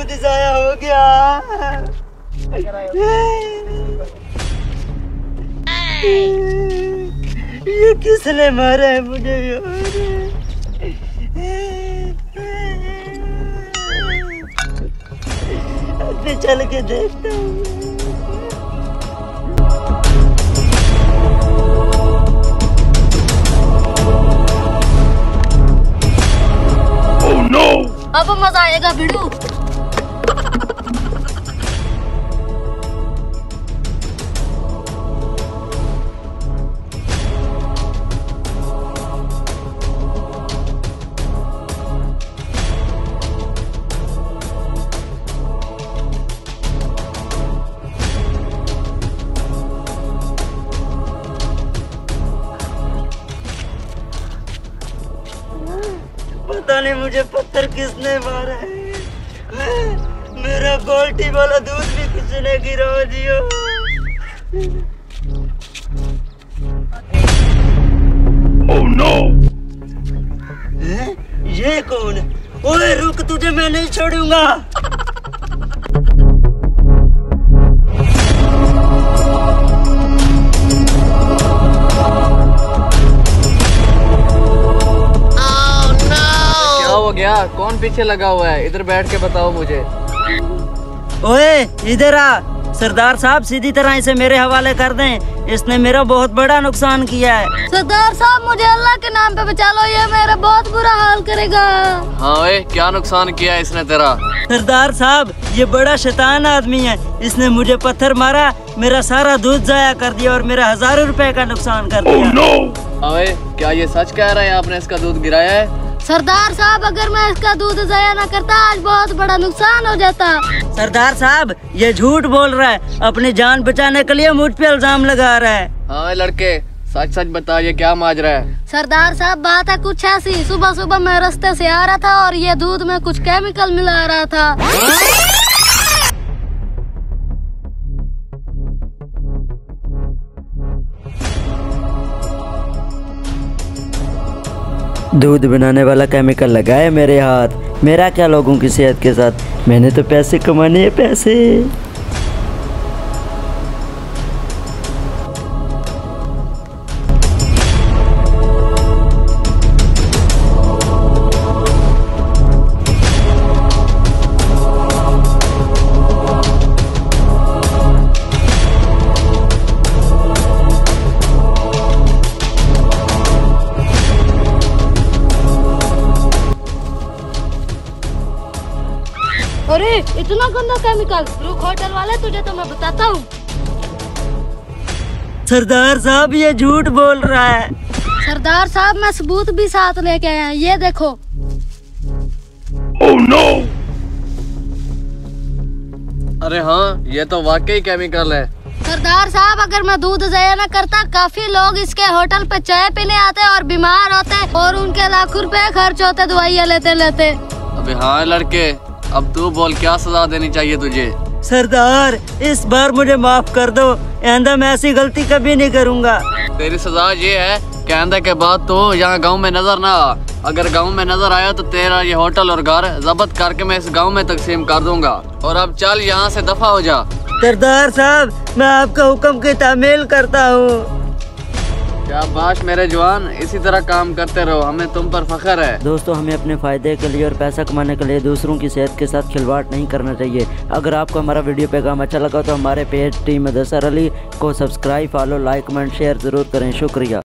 दूध जाया हो गया। ये किसने मारा है मुझे? अभी चल के देखता हूँ। अब मजा आएगा भिड़ू। पता नहीं मुझे पत्थर किसने मारा है। मेरा बाल्टी वाला दूध भी किसी ने गिरा दिया। Oh no! ये कौन है? ओए रुक, तुझे मैं नहीं छोड़ूंगा। गया कौन पीछे लगा हुआ है? इधर बैठ के बताओ मुझे। ओए इधर आ। सरदार साहब सीधी तरह इसे मेरे हवाले कर दें, इसने मेरा बहुत बड़ा नुकसान किया है। सरदार साहब मुझे अल्लाह के नाम पे बचा लो, ये मेरा बहुत बुरा हाल करेगा। हाँ ओए, क्या नुकसान किया इसने तेरा? सरदार साहब ये बड़ा शैतान आदमी है, इसने मुझे पत्थर मारा, मेरा सारा दूध जाया कर दिया और मेरा हजारों रुपए का नुकसान कर दिया। Oh no! ओए क्या ये सच कह रहा है? आपने इसका दूध गिराया है? सरदार साहब अगर मैं इसका दूध जाया न करता आज बहुत बड़ा नुकसान हो जाता। सरदार साहब ये झूठ बोल रहा है, अपनी जान बचाने के लिए मुझ पे इल्जाम लगा रहा है। हाँ लड़के सच सच बता, ये क्या माजरा है? सरदार साहब बात है कुछ ऐसी, सुबह सुबह मैं रास्ते से आ रहा था और ये दूध में कुछ केमिकल मिला रहा था। दूध बनाने वाला केमिकल लगा है मेरे हाथ। मेरा क्या लोगों की सेहत के साथ? मैंने तो पैसे कमाने हैं, पैसे। अरे इतना गंदा केमिकल, रुक होटल वाले तुझे तो मैं बताता हूँ। सरदार साहब ये झूठ बोल रहा है। सरदार साहब मैं सबूत भी साथ लेके आया, ये देखो। Oh no! अरे हाँ ये तो वाकई केमिकल है। सरदार साहब अगर मैं दूध जाया न करता, काफी लोग इसके होटल पे चाय पीने आते और बीमार होते और उनके लाखों रुपए खर्च होते दवाइयाँ लेते लेते। अबे हाँ लड़के, अब तू बोल क्या सजा देनी चाहिए तुझे? सरदार इस बार मुझे माफ कर दो, आइंदा मैं ऐसी गलती कभी नहीं करूँगा। तेरी सजा ये है कि आइंदा के बाद तो यहाँ गांव में नजर ना आ। अगर गांव में नजर आया तो तेरा ये होटल और घर जब्त करके मैं इस गांव में तकसीम कर दूंगा। और अब चल यहाँ से दफा हो जा। सरदार साहब मैं आपका हुक्म की तामील करता हूँ। शाबाश मेरे जवान, इसी तरह काम करते रहो, हमें तुम पर फख्र है। दोस्तों हमें अपने फायदे के लिए और पैसा कमाने के लिए दूसरों की सेहत के साथ खिलवाड़ नहीं करना चाहिए। अगर आपको हमारा वीडियो पैगाम अच्छा लगा तो हमारे पेज टीम मुदस्सर अली को subscribe, follow, like, comment, share जरूर करें। शुक्रिया।